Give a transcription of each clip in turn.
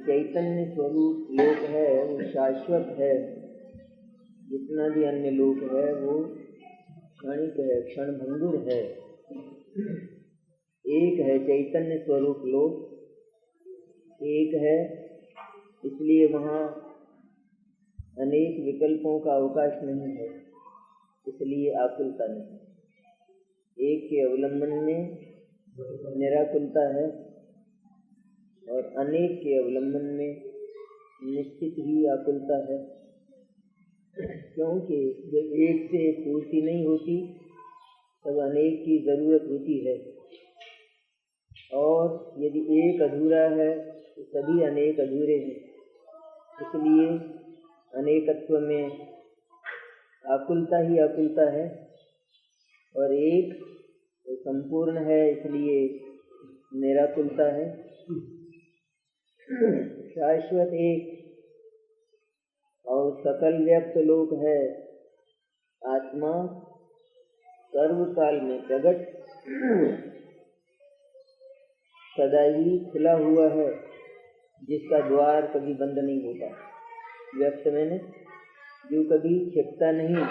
चैतन्य स्वरूप लोक है वो शाश्वत है। जितना भी अन्य लोक है वो क्षणिक है, क्षणभंगुर है। एक है चैतन्य स्वरूप लोक, एक है, इसलिए वहाँ अनेक विकल्पों का अवकाश नहीं है, इसलिए आकुलता नहीं। एक के अवलंबन में निराकुलता है और अनेक के अवलंबन में निश्चित ही आकुलता है, क्योंकि जब एक से पूर्ति नहीं होती तब अनेक की जरूरत होती है, और यदि एक अधूरा है तो सभी अनेक अधूरे हैं। इसलिए अनेकत्व में आकुलता ही आकुलता है, और एक तो संपूर्ण है इसलिए निराकुलता है। शाश्वत एक और सकल व्यक्त लोक है। आत्मा सर्वकाल में प्रकट सदा ही खुला हुआ है, जिसका द्वार कभी बंद नहीं होता। व्यक्त मैंने जो कभी छिपता नहीं,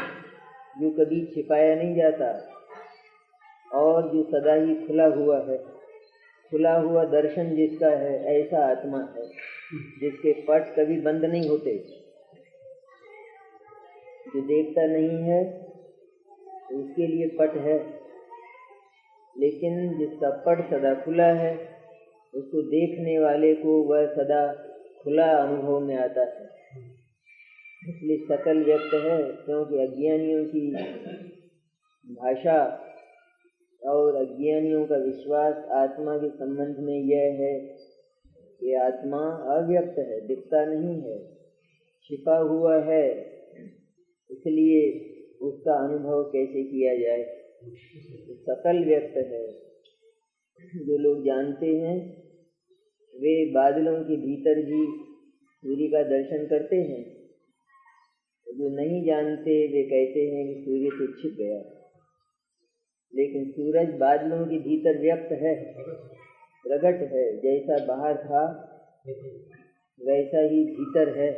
जो कभी छिपाया नहीं जाता, और जो सदा ही खुला हुआ है। खुला हुआ दर्शन जिसका है ऐसा आत्मा है, जिसके पट कभी बंद नहीं होते। जो देखता नहीं है उसके लिए पट है, लेकिन जिसका पट सदा खुला है उसको देखने वाले को वह सदा खुला अनुभव में आता है। इसलिए सकल व्यक्त है, क्योंकि अज्ञानियों की भाषा और अज्ञानियों का विश्वास आत्मा के संबंध में यह है कि आत्मा अव्यक्त है, दिखता नहीं है, छिपा हुआ है, इसलिए उसका अनुभव कैसे किया जाए। सकल व्यक्त है। जो लोग जानते हैं वे बादलों के भीतर भी सूर्य का दर्शन करते हैं, जो नहीं जानते वे कहते हैं कि सूर्य तो छिप गया। लेकिन सूरज बादलों के भीतर व्यक्त है, प्रकट है। जैसा बाहर था वैसा ही भीतर है।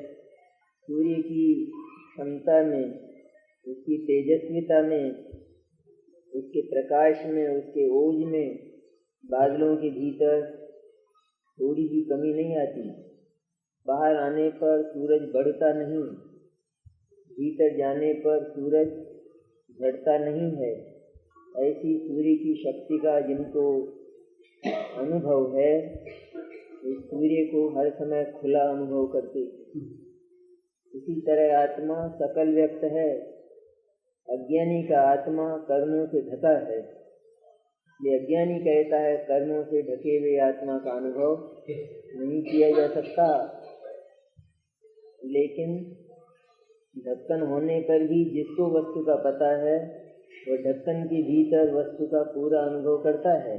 सूर्य की क्षमता में, उसकी तेजस्विता में, उसके प्रकाश में, उसके ओज में बादलों के भीतर थोड़ी भी कमी नहीं आती। बाहर आने पर सूरज बढ़ता नहीं, भीतर जाने पर सूरज घटता नहीं है। ऐसी सूर्य की शक्ति का जिनको अनुभव है, इस सूर्य को हर समय खुला अनुभव करते। इसी तरह आत्मा सकल व्यक्त है। अज्ञानी का आत्मा कर्मों से ढका है। ये अज्ञानी कहता है कर्मों से ढके हुए आत्मा का अनुभव नहीं किया जा सकता, लेकिन ढक्कन होने पर भी जिसको वस्तु का पता है वह ढक्कन के भीतर वस्तु का पूरा अनुभव करता है।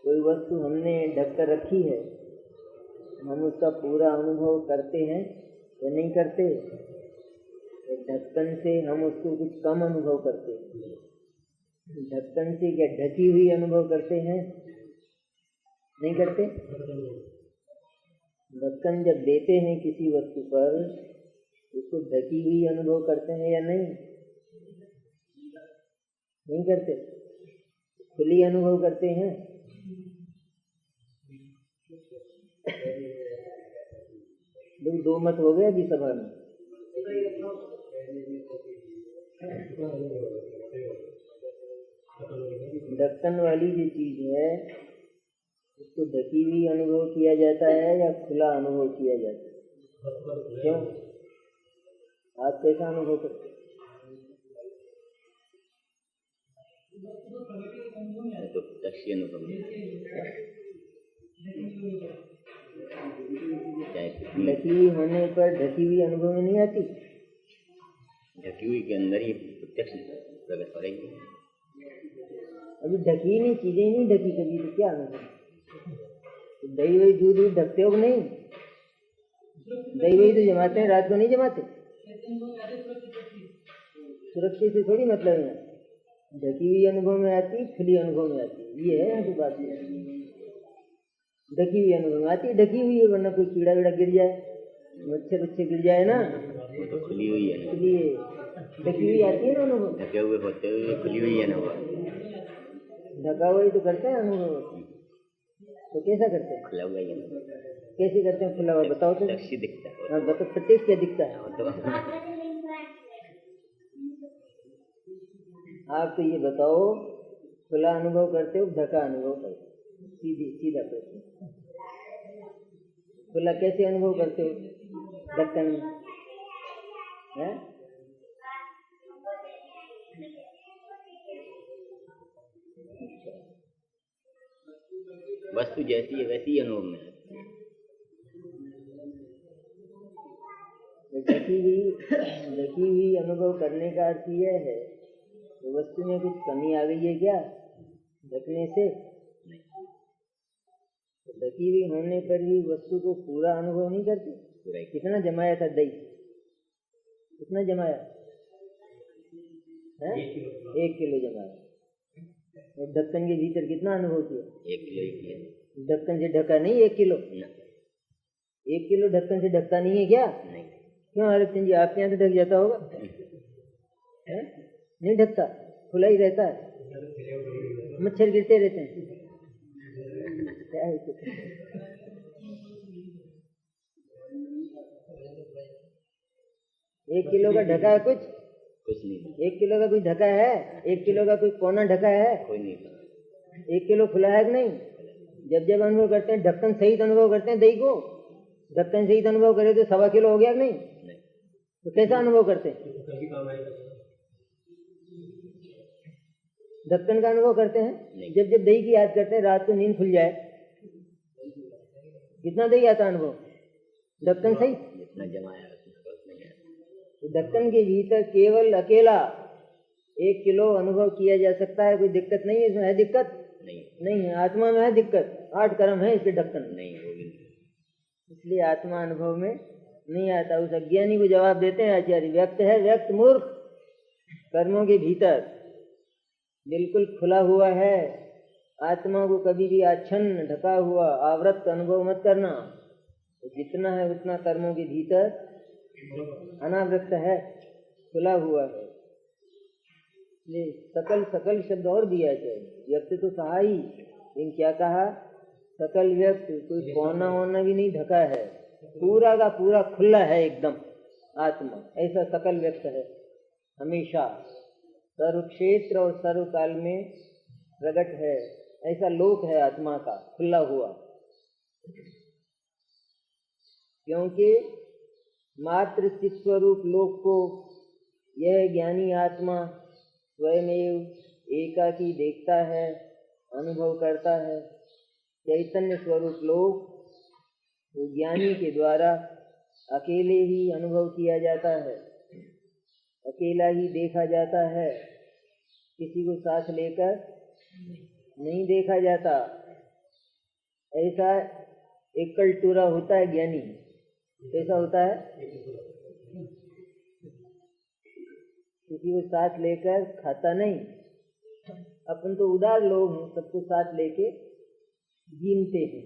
कोई वस्तु हमने ढक कर रखी है, हम उसका पूरा अनुभव करते हैं या नहीं करते? ढक्कन से हम उसको कुछ कम अनुभव करते हैं। ढक्कन से क्या ढकी हुई अनुभव करते हैं? नहीं करते। ढक्कन जब देते हैं किसी वस्तु पर, उसको ढकी हुई अनुभव करते हैं या नहीं? नहीं करते। खुली अनुभव करते हैं। दो मत हो गए अभी सभा में। ढक्कन वाली जो चीज है उसको ढकी हुई अनुभव किया जाता है या खुला अनुभव किया जाता है? क्यों? आप कैसा अनुभव करते हैं? तो प्रत्यक्ष अनुभव ढकी हुई होने पर ढकी हुई अनुभव में नहीं आती। ढकी हुई के अंदर ही प्रत्यक्ष प्रकट करेगी। अभी ढकी नहीं, चीजें नहीं ढकी कभी, तो क्या अनुभव? तो दही वही दूध ढकते हो नहीं? दही वही तो जमाते हैं, रात को नहीं जमाते। सुरक्षित से थोड़ी मतलब है। ढकी हुई अनुभव में आती, खुली अनुभव में आती, ये है यहाँ की बात। ढकी हुई अनुभव आती है, ढकी हुई है, वरना कोई कीड़ा वीड़ा गिर जाए, मच्छर उच्छर गिर जाए ना, वो तो खुली हुई है ना, इसलिए ढकी हुई आती है ना अनुभव। ढके हुए होते हुए खुली हुई है ना वो, ढका हुआ ही तो करते हैं अनुभव। तो कैसा करते हैं? खुला हुआ ही है ना, कैसे करते हैं खुला हुआ? बताओ तो। लक्ष्य दिखता है हाँ बताओ, प्रत्यक्ष क्या दिखता है? वो तो आप तो ये बताओ, खुला अनुभव करते हो, ढका अनुभव करते हो? सीधा प्रश्न। खुला कैसे अनुभव करते हो? ढक्कन है? वस्तु जैसी है वैसी ही अनुभव में है। ढकी हुई अनुभव करने का अर्थ यह है तो वस्तु में कुछ कमी आ गई है क्या ढकने से? तो ढकी हुई होने पर भी वस्तु को पूरा अनुभव नहीं करती। पूरा कितना जमाया था दही? कितना जमाया है? 1 किलो जमाया। और ढक्कन के भीतर कितना अनुभव किया? 1 किलो ही किया। ढक्कन से ढका नहीं 1 किलो? 1 किलो ढक्कन से ढकता नहीं है क्या? नहीं। क्यों आरक्षण जी, आपके यहाँ तो ढक जाता होगा? है? नहीं ढकता, खुला ही रहता है, मच्छर गिरते रहते हैं। क्या है तो? 1 किलो का ढका है कुछ नहीं। 1 किलो का कुछ ढका है? 1 किलो का कोई कोना ढका है? कोई नहीं। 1 किलो खुला है कि नहीं? जब जब अनुभव करते हैं ढक्कन सहित अनुभव करते हैं दही को, ढक्कन सहित अनुभव करे तो 1.25 किलो हो गया कि नहीं? तो कैसा अनुभव करते हैं? ढक्कन का अनुभव करते हैं। जब जब दही की याद करते हैं, रात को नींद खुल जाए, कितना दही आता अनुभव ढक्कन सही? जितना जमाया तो ढक्कन के भीतर केवल अकेला 1 किलो अनुभव किया जा सकता है। कोई दिक्कत नहीं है इसमें? है दिक्कत? नहीं है। आत्मा में है दिक्कत, 8 कर्म है इसके ढक्कन नहीं, इसलिए आत्मा अनुभव में नहीं आता। उस अज्ञानी को जवाब देते हैं आचार्य, व्यक्त है, व्यक्त मूर्ख, कर्मों के भीतर बिल्कुल खुला हुआ है। आत्मा को कभी भी आच्छन्न, ढका हुआ, आवृत अनुभव मत करना। तो जितना है उतना कर्मों के भीतर अनावृत है, खुला हुआ है। ये सकल सकल शब्द और दिया जाए। व्यक्त तो कहा ही, लेकिन क्या कहा? सकल व्यक्त, कोई कोना वोना भी नहीं ढका है, पूरा का पूरा खुला है एकदम आत्मा। ऐसा सकल व्यक्त है, हमेशा सर्व क्षेत्र और सर्व काल में प्रकट है। ऐसा लोक है आत्मा का, खुला हुआ। क्योंकि मात्र चित स्वरूप लोक को यह ज्ञानी आत्मा स्वयमेव एकाकी देखता है, अनुभव करता है। चैतन्य स्वरूप लोक वो ज्ञानी के द्वारा अकेले ही अनुभव किया जाता है, अकेला ही देखा जाता है, किसी को साथ लेकर नहीं देखा जाता। ऐसा एकल टूरा होता है ज्ञानी। कैसा होता है? किसी को साथ लेकर खाता नहीं। अपन तो उदार लोग हैं, सबको साथ लेके गिनते हैं।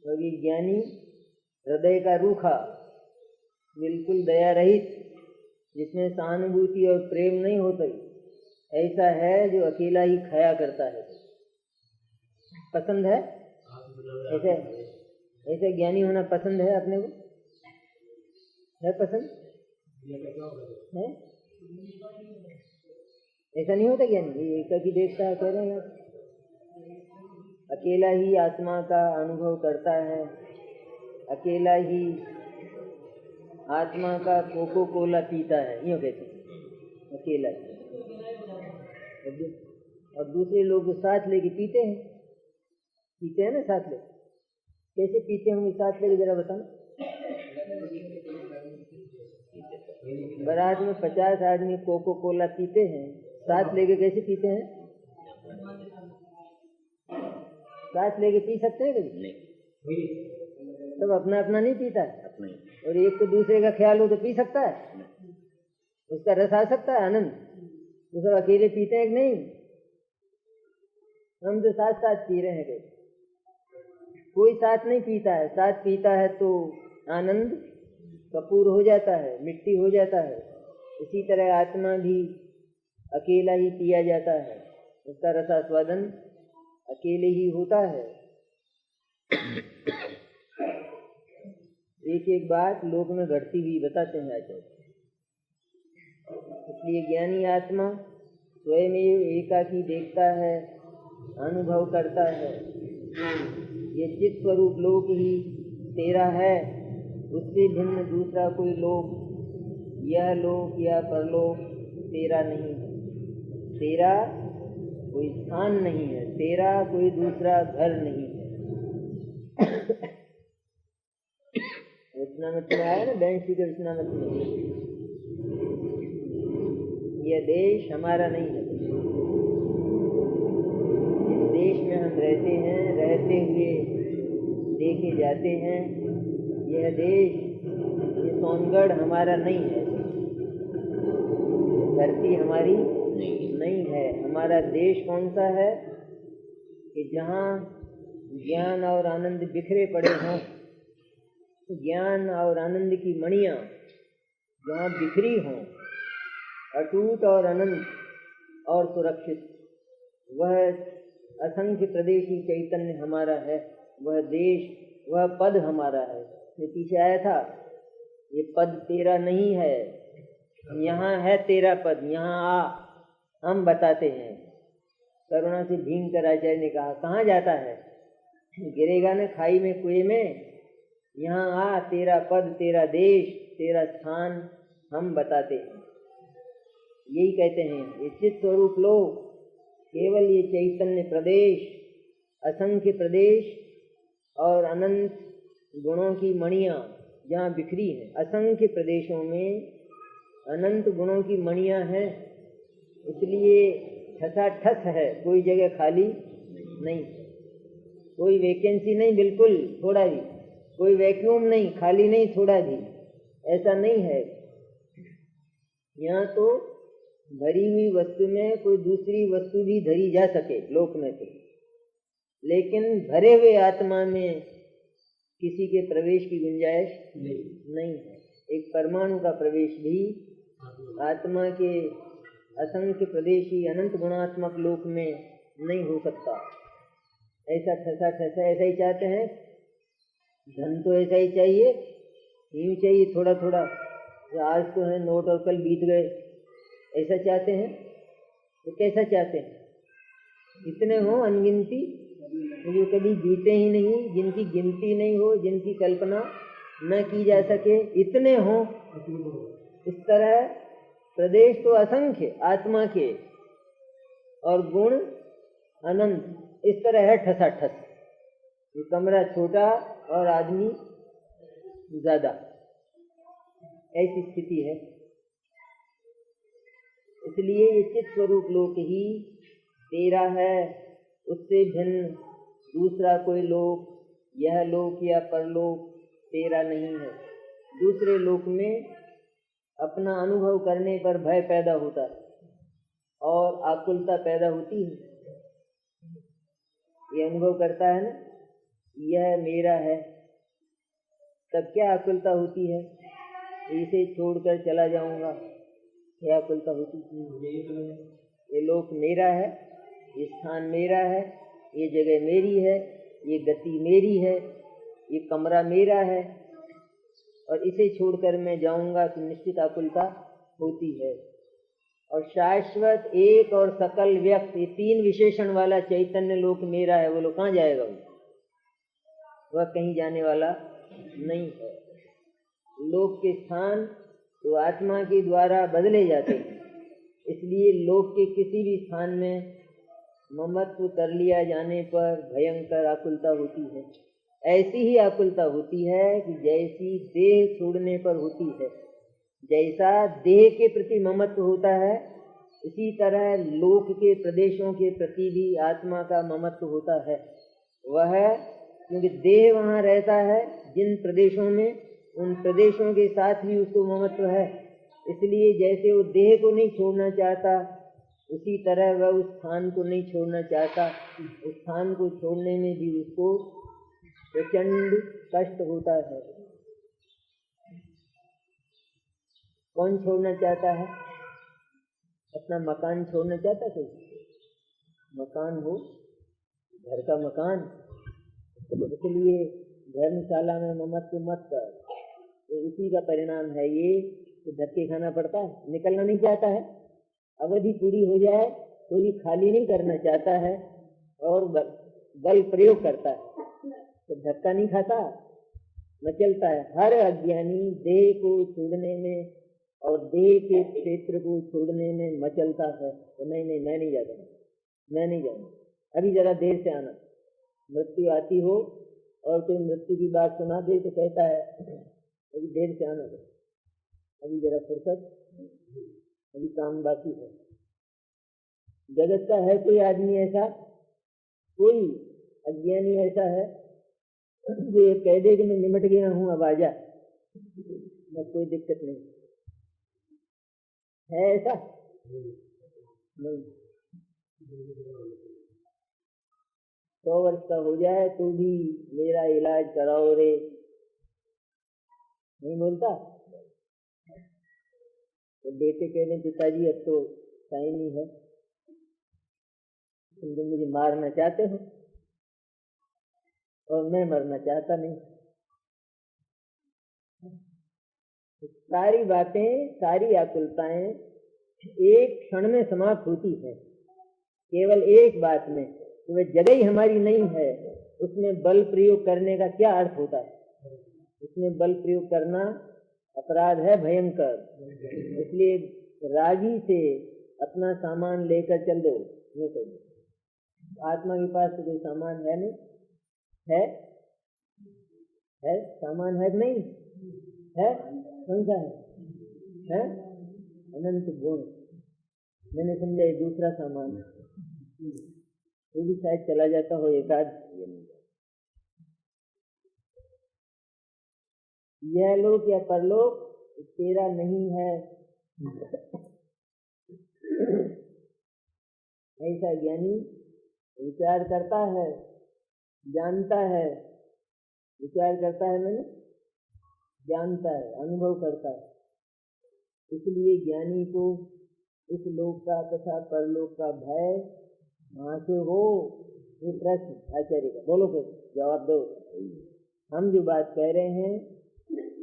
क्योंकि ज्ञानी हृदय का रूखा, बिल्कुल दया रहित, जिसमें सहानुभूति और प्रेम नहीं होता, ऐसा है जो अकेला ही खाया करता है। पसंद है ऐसे? ऐसे ज्ञानी होना पसंद है अपने को? है पसंद है? ऐसा नहीं होता ज्ञानी? ये एकाकी देखता है, कह रहे हैं अकेला ही आत्मा का अनुभव करता है, अकेला ही आत्मा का कोको कोला पीता है, यूँ कहते हैं अकेला ही। और दूसरे लोग साथ लेके पीते हैं ना, साथ ले। कैसे पीते होंगे साथ लेके, जरा बताना। बारात में 50 आदमी कोको कोला पीते हैं, साथ लेके कैसे पीते हैं? साथ लेके पी सकते हैं कभी? नहीं। सब अपना अपना नहीं पीता है। और एक को दूसरे का ख्याल हो तो पी सकता है, उसका रस आ सकता है, आनंद। तो सब अकेले पीते हैं कि नहीं? हम तो साथ साथ पी रहे हैं। कोई साथ नहीं पीता है, साथ पीता है तो आनंद कपूर हो जाता है, मिट्टी हो जाता है। इसी तरह आत्मा भी अकेला ही पिया जाता है, उसका रसास्वादन अकेले ही होता है। एक एक बात लोक में घटती हुई बताते हैं आचार्य। इसलिए ज्ञानी आत्मा स्वयं एकाकी देखता है, अनुभव करता है। ये चित स्वरूप लोक ही तेरा है, उससे भिन्न दूसरा कोई लोक, यह लोक या परलोक तेरा नहीं है। तेरा कोई स्थान नहीं है, तेरा कोई दूसरा घर नहीं है। वचनामृत में आया ना, बैंसी के वचनामृत में, यह देश हमारा नहीं है। इस देश में हम रहते हैं, रहते हुए देखे जाते हैं। यह देश, ये सोनगढ़ हमारा नहीं है, धरती हमारी नहीं है। हमारा देश कौन सा है कि जहाँ ज्ञान और आनंद बिखरे पड़े हों, ज्ञान और आनंद की मणियाँ जहाँ बिखरी हों, अटूट और अनंत और सुरक्षित, वह असंख्य प्रदेशी चैतन्य हमारा है। वह देश, वह पद हमारा है। ये पीछे आया था, ये पद तेरा नहीं है, यहाँ है तेरा पद, यहाँ आ, हम बताते हैं। करुणा से भीमकर आचार्य ने कहा, कहाँ जाता है? गिरेगा न खाई में, कुएं में। यहाँ आ, तेरा पद, तेरा देश, तेरा स्थान हम बताते हैं। यही कहते हैं, ये चित स्वरूप लोक, केवल ये चैतन्य प्रदेश, असंख्य प्रदेश और अनंत गुणों की मणियाँ जहाँ बिखरी हैं। असंख्य प्रदेशों में अनंत गुणों की मणियाँ हैं, इसलिए ठसाठस है, कोई जगह खाली नहीं, कोई वैकेंसी नहीं, बिल्कुल थोड़ा भी, कोई वैक्यूम नहीं, खाली नहीं थोड़ा भी, ऐसा नहीं है। यहाँ तो भरी हुई वस्तु में कोई दूसरी वस्तु भी धरी जा सके लोक में तो, लेकिन भरे हुए आत्मा में किसी के प्रवेश की गुंजाइश नहीं है। एक परमाणु का प्रवेश भी आत्मा के असंख्य प्रदेशी अनंत गुणात्मक लोक में नहीं हो सकता। ऐसा ठसा ठसा ऐसा ही चाहते हैं, धन तो ऐसा ही चाहिए, यूँ चाहिए थोड़ा थोड़ा, आज तो है नोट और कल बीत गए, ऐसा चाहते हैं। तो कैसा चाहते हैं? इतने हो अनगिनती, जो कभी बीते ही नहीं, जिनकी गिनती नहीं हो, जिनकी कल्पना न की जा सके, इतने हो। इस तरह प्रदेश तो असंख्य आत्मा के और गुण अनंत, इस तरह है ठसाठस। ये कमरा छोटा और आदमी ज्यादा, ऐसी स्थिति है। इसलिए ये चित स्वरूप लोक ही तेरा है, उससे भिन्न दूसरा कोई लोक, यह लोक या परलोक तेरा नहीं है। दूसरे लोक में अपना अनुभव करने पर भय पैदा होता है और आकुलता पैदा होती है। ये अनुभव करता है ना, यह मेरा है, तब क्या आकुलता होती है? इसे छोड़कर चला जाऊंगा, क्या आकुलता होती है? ये लोक मेरा है, ये स्थान मेरा है, ये जगह मेरी है, ये गति मेरी है, ये कमरा मेरा है, और इसे छोड़कर मैं जाऊंगा तो निश्चित आकुलता होती है। और शाश्वत, एक और सकल व्यक्त, ये तीन विशेषण वाला चैतन्य लोक मेरा है, वो लोग कहाँ जाएगा? वह कहीं जाने वाला नहीं है। लोक के स्थान तो आत्मा के द्वारा बदले जाते हैं, इसलिए लोक के किसी भी स्थान में ममत्व कर लिया जाने पर भयंकर आकुलता होती है। ऐसी ही आकुलता होती है कि जैसी देह छोड़ने पर होती है। जैसा देह के प्रति ममत्व होता है, इसी तरह लोक के प्रदेशों के प्रति भी आत्मा का ममत्व होता है। वह क्योंकि देह वहाँ रहता है जिन प्रदेशों में, उन प्रदेशों के साथ भी उसको ममत्व है। इसलिए जैसे वो देह को नहीं छोड़ना चाहता, उसी तरह वह उस स्थान को नहीं छोड़ना चाहता। उस स्थान को छोड़ने में भी उसको प्रचंड कष्ट होता है। कौन छोड़ना चाहता है? अपना मकान छोड़ना चाहता है? मकान हो, घर का मकान, इसलिए धर्मशाला में ममत्व मत कर। तो इसी का परिणाम है ये कि धक्के खाना पड़ता है, निकलना नहीं चाहता है। अवधि पूरी हो जाए तो भी खाली नहीं करना चाहता है और बल प्रयोग करता है, तो धक्का नहीं खाता, मचलता है। हर अज्ञानी देह को छोड़ने में और देह के क्षेत्र को छोड़ने में मचलता है। तो नहीं, मैं नहीं जाता, मैं नहीं जाऊंगा, अभी जरा देर से आना। मृत्यु आती हो और कोई मृत्यु की बात सुना दे तो कहता है अभी देर से आना, अभी जरा फुर्सत, अभी काम बाकी है। जगत का है कोई आदमी ऐसा, कोई अज्ञानी ऐसा है जो ये कह दे कि मैं निमट गया हूँ, अब आजा, बस कोई दिक्कत नहीं है? ऐसा नहीं। 100 वर्ष का हो जाए तो भी मेरा इलाज कराओ रे, नहीं बोलता। तो बेटे कह रहे पिताजी अब तो टाइम ही है, तुम तो मुझे मारना चाहते हो और मैं मरना चाहता नहीं। सारी बातें, सारी आकुलताएं एक क्षण में समाप्त होती है, केवल एक बात में। तो वह जगह ही हमारी नहीं है, उसमें बल प्रयोग करने का क्या अर्थ होता है? उसमें बल प्रयोग करना अपराध है भयंकर। इसलिए राजी से अपना सामान लेकर चल दो। ये कहो आत्मा के पास तो कोई सामान है नहीं, है सामान है कि नहीं है? कौन सा है? अनंत गुण। मैंने समझा ये दूसरा सामान है, वो भी शायद चला जाता हो एकाध। यह लोक या परलोक तेरा नहीं है, ऐसा ज्ञानी विचार करता है, जानता है। विचार करता है मैंने जानता है, अनुभव करता है। इसलिए ज्ञानी को इस लोक का तथा परलोक का भय कहाँ से हो? ये प्रश्न आचार्य का। बोलो फिर जवाब दो। हम जो बात कह रहे हैं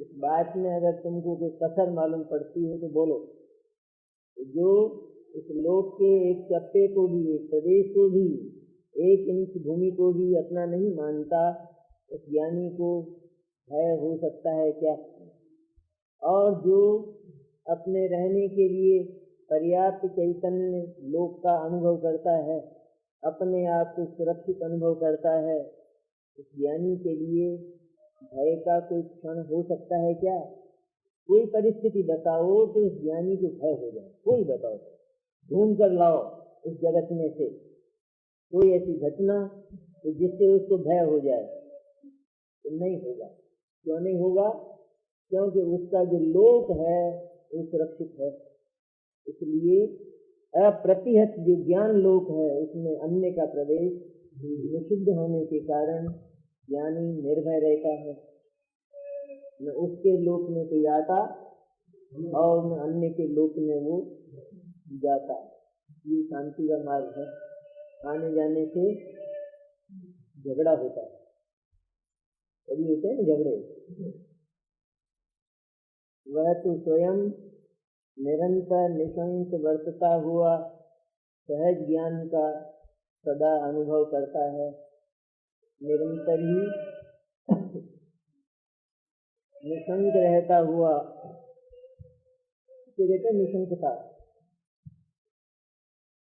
इस बात में अगर तुमको कोई कसर मालूम पड़ती हो तो बोलो। जो इस लोक के एक चप्पे को भी, एक प्रदेश को भी, एक इंच भूमि को भी अपना नहीं मानता, उस ज्ञानी को भय हो सकता है क्या? और जो अपने रहने के लिए पर्याप्त चैतन्य लोक का अनुभव करता है, अपने आप को सुरक्षित अनुभव करता है, उस ज्ञानी के लिए भय का कोई क्षण हो सकता है क्या? कोई परिस्थिति बताओ तो उस ज्ञानी को भय हो जाए, कोई बताओ, ढूंढ कर लाओ इस जगत में से कोई ऐसी घटना जिससे उसको भय हो जाए। तो नहीं होगा। क्यों नहीं होगा? क्योंकि उसका जो लोक है वो सुरक्षित है। इसलिए अप्रतिहत जो ज्ञान लोक है उसमें अन्य का प्रवेश निषिद्ध होने के कारण ज्ञानी निर्भय रहता है। न उसके लोक में कोई आता और न अन्य के लोक में वो जाता। ये शांति का मार्ग है। आने जाने से झगड़ा होता है, कभी होते हैं ना झगड़े। वह तो स्वयं निरंतर निशंक वर्तता हुआ सहज ज्ञान का सदा अनुभव करता है। निरंतर ही निशंक रहता हुआ, तो कहते निशंकता।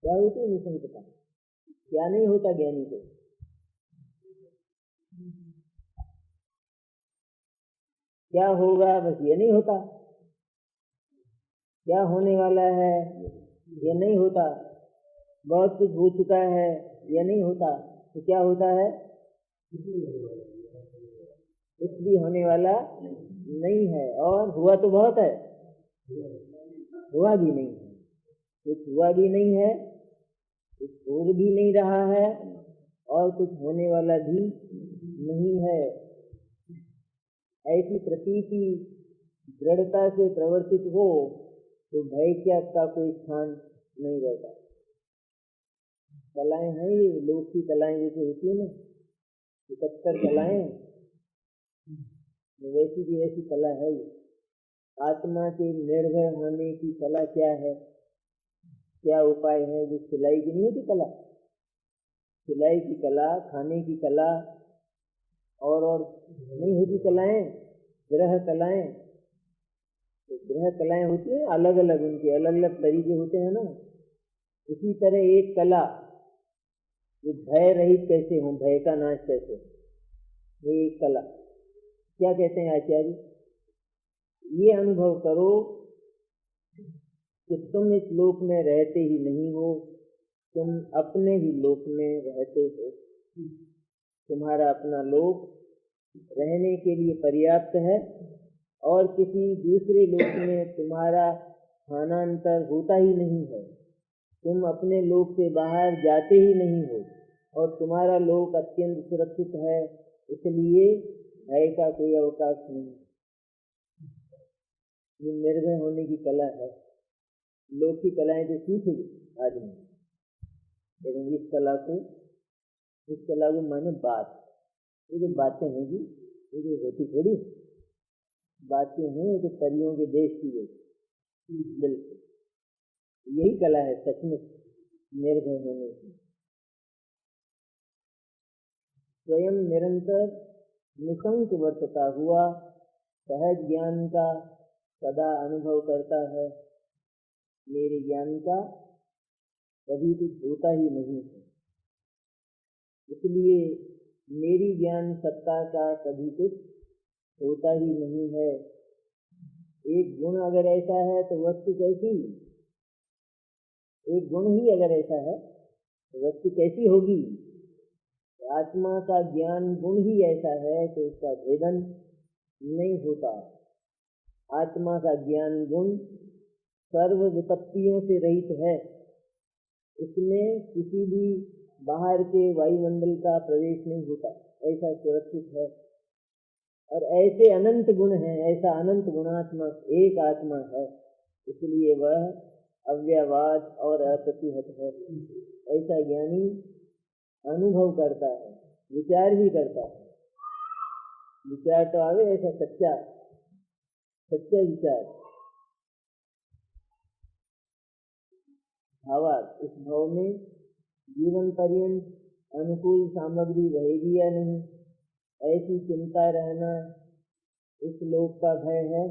क्या होती है निशंकता? क्या नहीं होता ज्ञानी को? क्या होगा बस ये नहीं होता, क्या होने वाला है ये नहीं होता, बहुत कुछ हो चुका है ये नहीं होता। तो क्या होता है? कुछ भी होने वाला नहीं है। और हुआ तो बहुत है, हुआ भी नहीं है। कुछ हुआ भी नहीं है, कुछ हो भी नहीं रहा है और कुछ होने वाला भी नहीं है, ऐसी प्रतीति दृढ़ता से प्रवर्तित हो तो भय क्या का कोई स्थान नहीं रहता। कलाएं हैं ये लोक की कलाएं जैसे होती है ना, 71 कलाएं, वैसी की ऐसी कला है ये। आत्मा के निर्भय होने की कला क्या है, क्या उपाय है? जो सिलाई की नहीं होती कला, सिलाई की कला, खाने की कला और नहीं होती कलाएं, गृह कलाएं। तो गृह कलाएं होती है अलग अलग, उनके अलग अलग तरीके होते हैं ना। इसी तरह एक कला जो भय रहित कैसे हो, भय का नाश कैसे, ये एक कला। क्या कहते हैं आचार्य? ये अनुभव करो कि तुम इस लोक में रहते ही नहीं हो, तुम अपने ही लोक में रहते हो। तुम्हारा अपना लोक रहने के लिए पर्याप्त है और किसी दूसरे लोक में तुम्हारा स्थानांतर होता ही नहीं है। तुम अपने लोक से बाहर जाते ही नहीं हो और तुम्हारा लोक अत्यंत सुरक्षित है, इसलिए भय का कोई अवकाश नहीं। ये निर्भय होने की कला है। लोक की कलाएं तो सीखे आदमी, लेकिन इस कला को माने बात, ये जो बातें हैं जी, ये जो होती थोड़ी बातें हैं, ये तो परियों के देश की है। बिल्कुल यही कला है सचमुच निर्भय होने की। स्वयं निरंतर निशंक वर्तता हुआ सहज ज्ञान का सदा अनुभव करता है। मेरे ज्ञान का कभी कुछ होता ही नहीं है, इसलिए मेरी ज्ञान सत्ता का कभी कुछ होता ही नहीं है। एक गुण अगर ऐसा है तो वस्तु कैसी, एक गुण ही अगर ऐसा है तो वस्तु कैसी होगी? आत्मा का ज्ञान गुण ही ऐसा है कि उसका भेदन नहीं होता। आत्मा का ज्ञान गुण सर्व विपत्तियों से रहित है, इसमें किसी भी बाहर के वायुमंडल का प्रवेश नहीं होता, ऐसा सुरक्षित है। और ऐसे अनंत गुण हैं, ऐसा अनंत गुणात्मक एक आत्मा है, इसलिए वह अव्ययवाद और अप्रतिहत है। ऐसा ज्ञानी अनुभव करता है, विचार भी करता है। विचार तो आवे ऐसा सच्चा विचार। भावार्थ, इस भाव में जीवन पर्यंत अनुकूल सामग्री रहेगी या नहीं, ऐसी चिंता रहना इस लोक का भय है।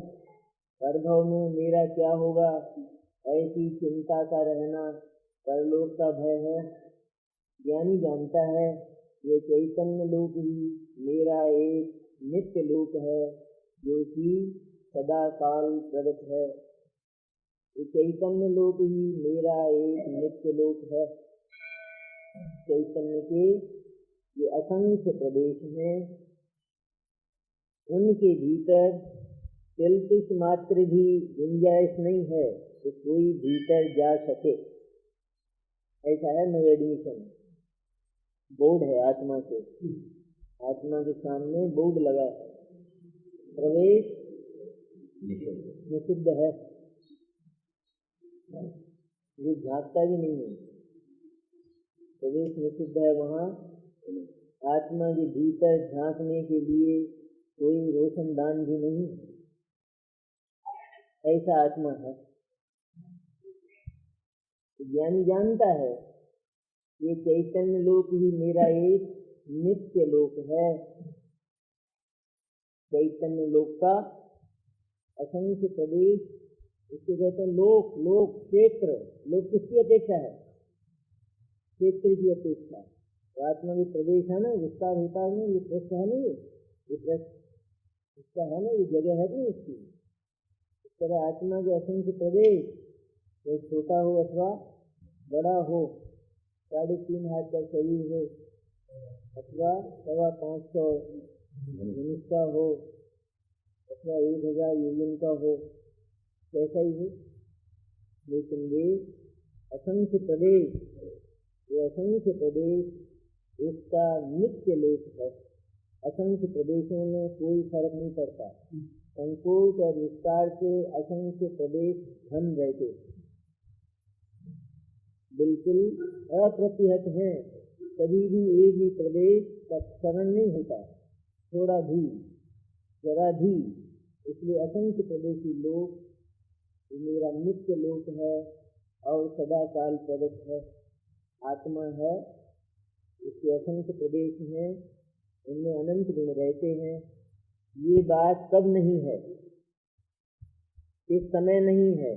परभव में मेरा क्या होगा, ऐसी चिंता का रहना परलोक का भय है। ज्ञानी जानता है ये चैतन्य लोक ही मेरा एक नित्य लोक है, जो कि सदा काल प्रगट है। ये चैतन्य लोक ही मेरा एक नित्य लोक है। चैतन्य के ये असंख्य प्रदेश हैं, उनके भीतर तिलतिस मात्र भी गुंजाइश नहीं है कि कोई भीतर जा सके। ऐसा है नो एडमिशन बोर्ड है आत्मा के सामने बोर्ड लगा है, प्रवेश निषिद्ध है। ये झांकता भी नहीं है, प्रवेश निषिद्ध है। वहाँ आत्मा के भीतर झांकने के लिए कोई रोशनदान भी नहीं, ऐसा आत्मा है। ज्ञानी जानता है ये चैतन्य लोक ही मेरा एक नित्य लोक है। चैतन्य लोक का असंख्य प्रदेश, इसको कहते हैं लोक। क्षेत्र, लोक किसकी अपेक्षा है? क्षेत्र की अपेक्षा। तो आत्मा में प्रदेश है ना, विस्तार होता है ना, ये पृष्ठ है ना, ये पृष्ठ इसका है ना, ये जगह है ना इसकी। इस तरह आत्मा के असंख्य प्रदेश, चाहे छोटा हो अथवा बड़ा हो, 3.5 हाथ का शरीर हो अथवा 550 मनुष्य का हो अथवा 1000 योजन का हो, कैसा ही हो, लेकिन वे असंख्य प्रदेश, ये असंख्य प्रदेश इसका नित्य लोक है। असंख्य प्रदेशों में कोई फर्क नहीं पड़ता। संकोच और विस्तार से असंख्य प्रदेश घन रहते, बिल्कुल अप्रतिहत हैं। कभी भी एक भी प्रदेश का क्षरण नहीं होता, थोड़ा भी, जरा भी। इसलिए असंख्य प्रदेशी लोक मेरा नित्य लोक है और सदा काल प्रगट है, आत्मा है। इसके असंख्य प्रदेश हैं, उनमें अनंत गुण रहते हैं। ये बात कब नहीं है, इस समय नहीं है,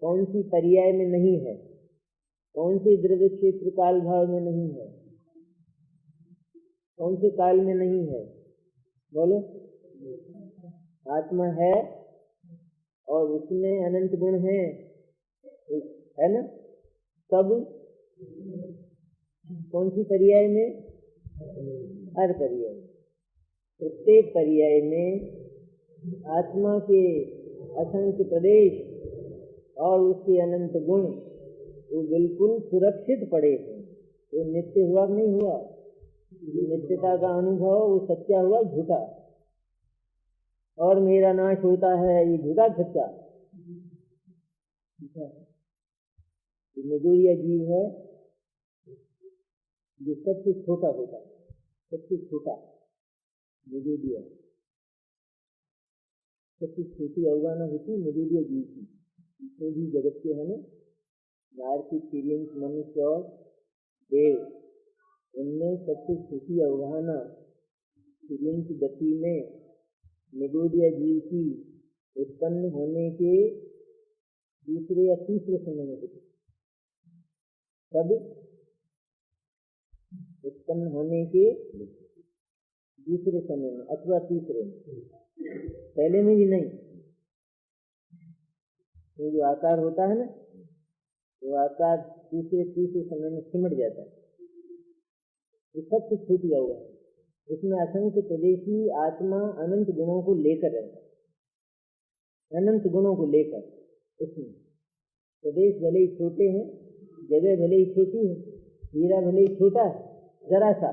कौन सी पर्याय में नहीं है, कौन से द्रव्य क्षेत्र काल भाव में नहीं है, कौन से काल में नहीं है, बोलो। आत्मा है और उसमें अनंत गुण है ना। कब, कौन सी पर्याय में? हर पर्याय, प्रत्येक पर्याय में आत्मा के असंख्य प्रदेश और उसके अनंत गुण वो बिल्कुल सुरक्षित पड़े हैं। वो नित्य हुआ नहीं हुआ, नित्यता का अनुभव वो सच्चा हुआ झूठा, और मेरा नाश होता है ये झूठा सच्चा। निर्गुण जीव है जो सबसे छोटा होता है, सबसे छोटा निर्गुण, सबसे छोटी अवगाहना होती निर्गुण जीव की। जितने भी जगत के है ना, नारकी, तिर्यंक, मनुष्य और देव, उनमें सबसे छोटी अवगाहना तिर्यंक गति में निर्गुण जीव की उत्पन्न होने के दूसरे या तीसरे समय में होती। कब? उत्पन्न होने के दूसरे समय में अथवा तीसरे में, पहले में भी नहीं। तो जो आकार होता है ना, वो आकार दूसरे तीसरे समय में सिमट जाता है। ये सबसे छोटी अवगाहना, उसमें असंख्य प्रदेशी आत्मा अनंत गुणों को लेकर रहता है, अनंत गुणों को लेकर। उसमें प्रदेश भले ही छोटे हैं, जगह भले ही छोटी है, हीरा भले ही छोटा है जरा सा,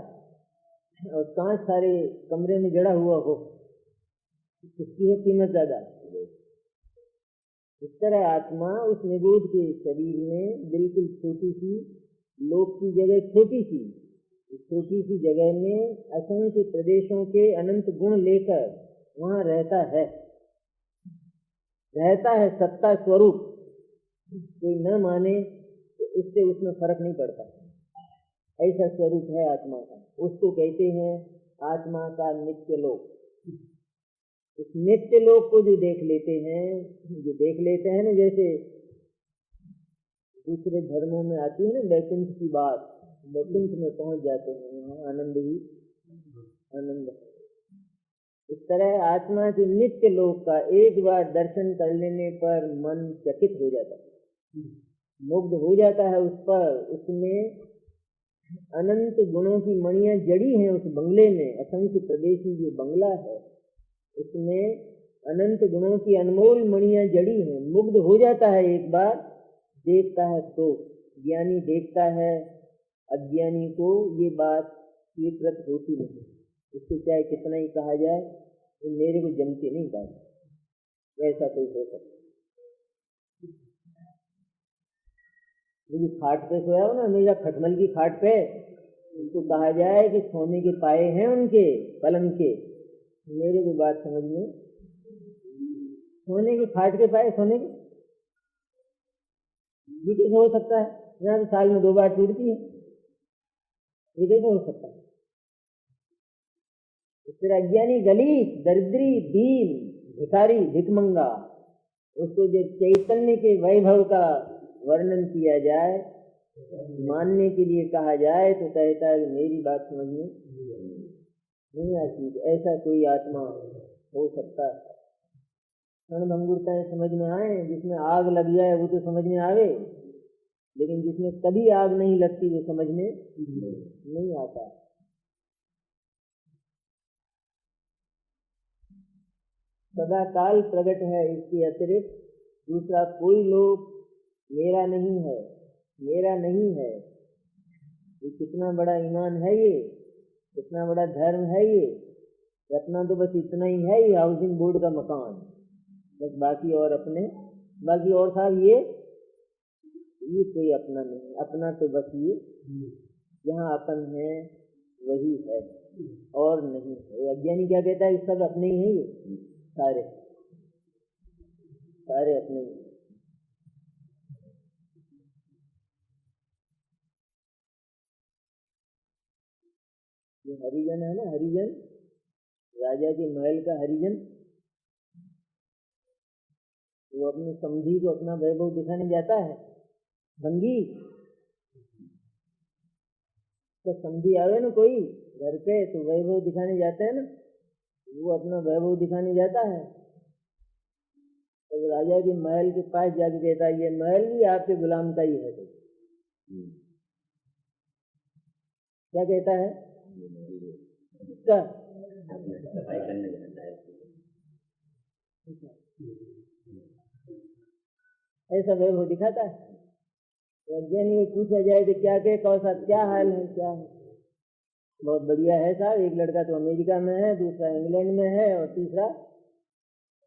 और कांच सारे कमरे में जड़ा हुआ हो, उसकी है कीमत ज्यादा। इस तरह आत्मा उस निगोद के शरीर में बिल्कुल छोटी सी, लोक की जगह छोटी सी, छोटी सी जगह में असंख्य प्रदेशों के अनंत गुण लेकर वहाँ रहता है, सत्ता स्वरूप। कोई न माने तो इससे उसमें फर्क नहीं पड़ता, ऐसा स्वरूप है आत्मा का। उसको कहते हैं आत्मा का नित्य लोक। इस नित्य लोक को जो देख लेते हैं ना, जैसे दूसरे धर्मों में आती है ना वैकुंठ की बात, वैकुंठ में पहुंच जाते हैं, वहाँ आनंद ही आनंद है। इस तरह आत्मा के नित्य लोक का एक बार दर्शन कर लेने पर मन चकित हो जाता है, मुग्ध हो जाता है उस पर। उसमें अनंत गुणों की मणियां जड़ी हैं उस बंगले में। असंख्य प्रदेशी जो बंगला है उसमें अनंत गुणों की अनमोल मणियां जड़ी हैं। मुग्ध हो जाता है एक बार, देखता है तो। ज्ञानी देखता है, अज्ञानी को ये बात स्वीकृत होती नहीं। उसको चाहे कितना ही कहा जाए, तो मेरे को जमती नहीं बात, ऐसा कोई हो सकता। मुझे खाट पे सोया हो ना, मेरा खटमल की खाट पे, उनको कहा जाए कि सोने के पाए हैं उनके पलंग के, मेरे को बात समझ में, सोने के खाट के पाए, सोने के, ये कैसे हो सकता है? यहाँ तो साल में 2 बार टूटती है, ये कैसे हो सकता है? फिर अज्ञानी, गलीस, दरिद्री, दीन, भिखारी, भिखमंगा, उसको जब चैतन्य के वैभव का वर्णन किया जाए, मानने के लिए कहा जाए, तो कहता है मेरी बात समझ में नहीं आती। ऐसा कोई आत्मा हो सकता है? क्षणभंगुरताएं समझ में आए, जिसमें आग लग जाए वो तो समझ में आवे, लेकिन जिसमें कभी आग नहीं लगती वो समझ में नहीं आता। सदा काल प्रगट है, इसके अतिरिक्त दूसरा कोई लोक मेरा नहीं है, मेरा नहीं है। ये कितना बड़ा ईमान है ये, इतना बड़ा धर्म है ये, अपना तो बस इतना ही है, ये हाउसिंग बोर्ड का मकान, बस बाकी और अपने, बाकी और साहब ये कोई अपना नहीं, अपना तो बस ये जहाँ अपन है वही है और नहीं है। अज्ञानी क्या कहता है, सब अपने ही है, ये सारे सारे अपने ही। ये हरिजन है ना, हरिजन, राजा के महल का हरिजन, वो अपनी समधी को अपना वैभव दिखाने जाता है। भंगी तो समझी आवे ना कोई घर पे, तो वैभव दिखाने जाते हैं ना, वो अपना वैभव दिखाने जाता है, तो राजा के महल के पास जाके कहता है ये महल भी आपके गुलाम का ही है। तो क्या कहता है, क्या सफाई करने जाता है, ऐसा वैभव दिखाता है। अज्ञानी को पूछा जाए तो क्या कहे, कौन सा क्या हाल है, क्या है, बहुत बढ़िया है साहब, एक लड़का तो अमेरिका में है, दूसरा इंग्लैंड में है और तीसरा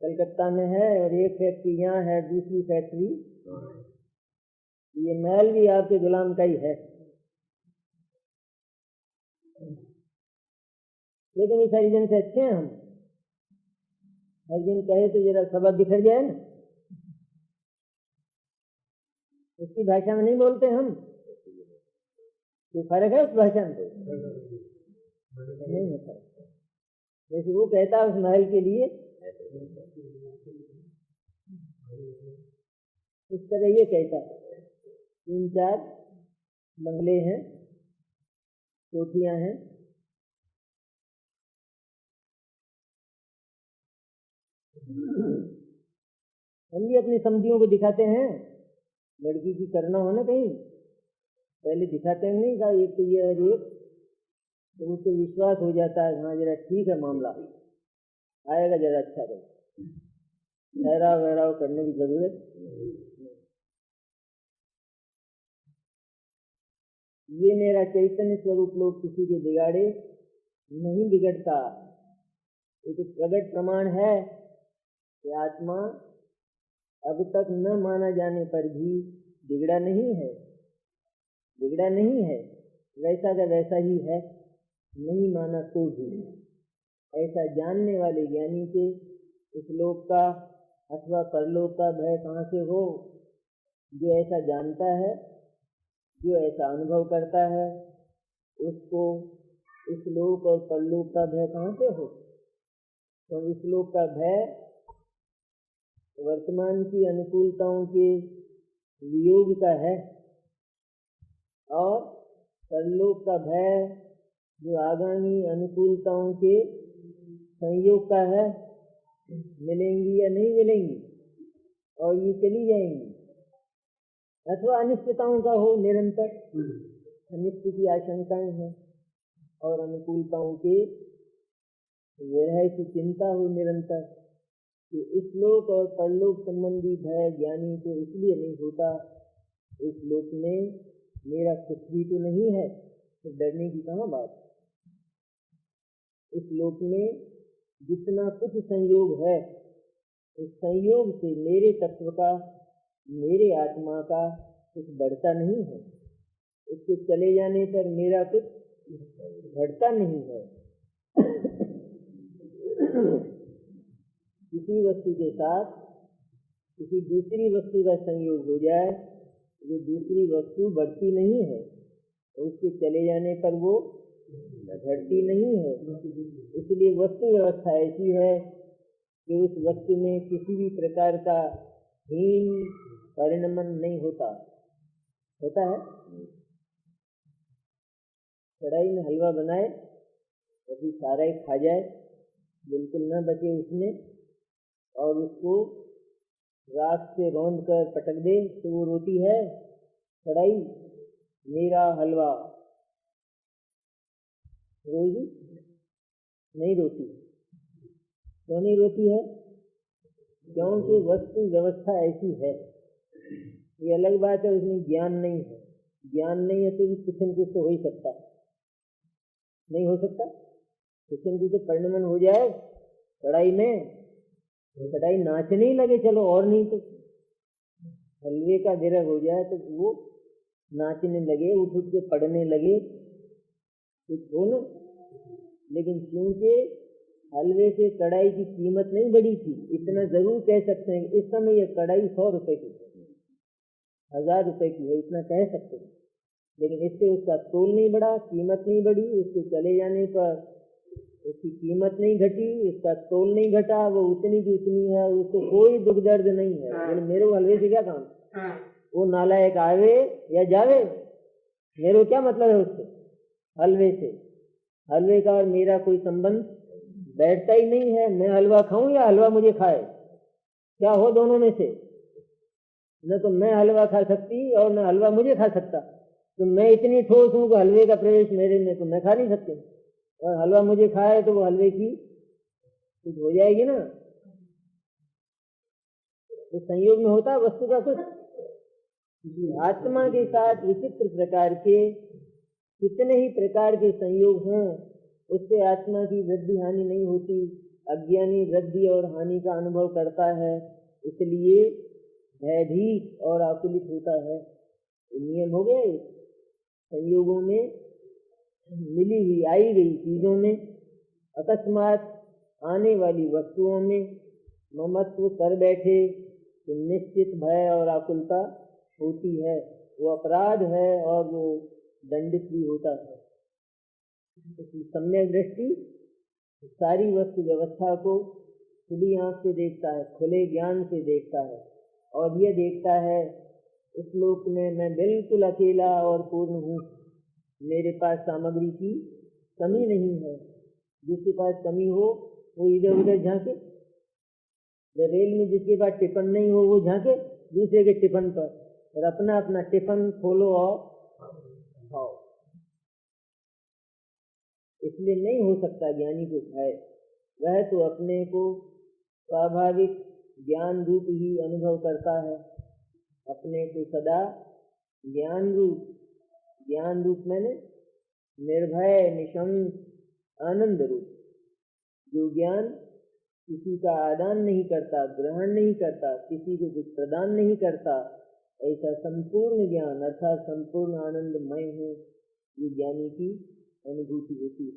कलकत्ता में है, और एक फैक्ट्री यहाँ है, दूसरी फैक्ट्री, ये महल भी आपके गुलाम का ही है। लेकिन इस हरिजन से अच्छे हैं हम, हरिजन कहे तो जरा सबक बिखर जाए ना, उसकी भाषा में नहीं बोलते हम, कोई फर्क है उस भाषा में? नहीं है फर्क। जैसे वो कहता है उस महल के लिए, इस तरह ये कहता है। 3-4 बंगले हैं, कोठियां हैं, हम भी अपनी समझियों को दिखाते हैं। लड़की की करना हो ना कहीं, पहले दिखाते हैं नहीं का एक तो ये है, एक तो उसको विश्वास हो जाता है, हाँ जरा ठीक है मामला आएगा, जरा अच्छा रहे, ठहराव वहराव करने की जरूरत। ये मेरा चैतन्य स्वरूप लोग किसी के बिगाड़े नहीं बिगड़ता, ये तो प्रगट प्रमाण है कि आत्मा अब तक न माना जाने पर भी बिगड़ा नहीं है, बिगड़ा नहीं है, वैसा का वैसा ही है, नहीं माना तो भी। ऐसा जानने वाले ज्ञानी के इस लोक का अथवा परलोक का भय कहाँ से हो? जो ऐसा जानता है, जो ऐसा अनुभव करता है, उसको इस लोक और परलोक का भय कहाँ से हो? तो इस लोक का भय वर्तमान की अनुकूलताओं के वियोग का है, और परलोक का भय जो आगामी अनुकूलताओं के संयोग का है, मिलेंगी या नहीं मिलेंगी, और ये चली जाएंगी, अथवा अनिश्चितताओं का हो निरंतर, अनिश्चित की आशंकाएं हैं, और अनुकूलताओं के विरह की चिंता हो निरंतर, कि इस लोक और परलोक संबंधी भय ज्ञानी को इसलिए नहीं होता, इस लोक में मेरा कुछ भी तो नहीं है, तो डरने की कहाँ बात। इस लोक में जितना कुछ संयोग है, उस संयोग से मेरे तत्व का, मेरे आत्मा का कुछ बढ़ता नहीं है, उसके चले जाने पर मेरा कुछ घटता नहीं है। किसी वस्तु के साथ किसी दूसरी वस्तु का संयोग हो जाए, वो दूसरी वस्तु बढ़ती नहीं है, उसके चले जाने पर वो घटती नहीं है। इसलिए वस्तु व्यवस्था ऐसी है कि उस वस्तु में किसी भी प्रकार का हीन परिणमन नहीं होता। होता है, कढ़ाई में हलवा बनाए कभी सारा ही खा जाए, बिल्कुल न बचे उसमें, और उसको राख से रौंद कर पटक दे, तो वो रोटी है कढ़ाई, मेरा हलवा रोटी नहीं रोटी। क्यों नहीं रोटी है? क्योंकि वस्तु व्यवस्था ऐसी है। ये अलग बात है उसमें ज्ञान नहीं है, ज्ञान नहीं है तो भी कुछ न कुछ तो हो ही सकता है। नहीं हो सकता। कृष्ण जी तो पढ़ने मन हो जाए कढ़ाई में, कढ़ाई नाचने ही लगे, चलो और नहीं तो हलवे का विरह हो जाए तो वो नाचने लगे, उठ उठ के पढ़ने लगे, कुछ हो न। लेकिन क्योंकि हलवे से कढ़ाई की कीमत नहीं बढ़ी थी, इतना जरूर कह सकते हैं कि इस समय ये कढ़ाई 100 रुपए की, 1000 रुपए की है, इतना कह सकते हैं। लेकिन इससे उसका तोल नहीं बढ़ा, कीमत नहीं बढ़ी, उसके चले जाने पर उसकी कीमत नहीं घटी, उसका तोल नहीं घटा, वो उतनी की उतनी है, उसको कोई दुख दर्द नहीं है। लेकिन मेरे को हलवे से क्या काम, वो नालायक आवे या जावे, मेरे को क्या मतलब है उससे, हलवे से। हलवे का और मेरा कोई संबंध बैठता ही नहीं है। मैं हलवा खाऊं या हलवा मुझे खाए, क्या हो दोनों में से? न तो मैं हलवा खा सकती और न हलवा मुझे खा सकता। तो मैं इतनी ठोस हूं कि हलवे का प्रवेश मेरे में, तो मैं खा नहीं सकती, और हलवा मुझे खाए तो वो हलवे की कुछ हो जाएगी ना। तो संयोग में होता है वस्तु का कुछ। आत्मा के साथ विचित्र प्रकार के कितने ही प्रकार के संयोग हों, उससे आत्मा की वृद्धि हानि नहीं होती। अज्ञानी वृद्धि और हानि का अनुभव करता है, इसलिए भयभीत और आकुलित होता है। नियम हो गया। संयोगों में मिली हुई आई गई चीजों में, अकस्मात आने वाली वस्तुओं में ममत्व कर बैठे तो निश्चित भय और आकुलता होती है। वो अपराध है और वो दंडित भी होता है। सम्यक दृष्टि सारी वस्तु व्यवस्था को खुली आंख से देखता है, खुले ज्ञान से देखता है, और ये देखता है इस लोक में मैं बिल्कुल अकेला और पूर्ण हूँ, मेरे पास सामग्री की कमी नहीं है। जिसके पास कमी हो वो इधर उधर झांके, रेल में जिसके पास टिफिन नहीं हो वो झांके दूसरे के टिफिन पर, और अपना अपना टिफिन खोलो और खाओ। इसलिए नहीं हो सकता ज्ञानी को खाए, वह तो अपने को स्वाभाविक ज्ञान रूप ही अनुभव करता है, अपने को सदा ज्ञान रूप मैंने निर्भय निशंक आनंद रूप, जो ज्ञान किसी का आदान नहीं करता, ग्रहण नहीं करता, किसी को कुछ प्रदान नहीं करता, ऐसा संपूर्ण ज्ञान अर्थात संपूर्ण आनंदमय है, ये ज्ञानी की अनुभूति होती है।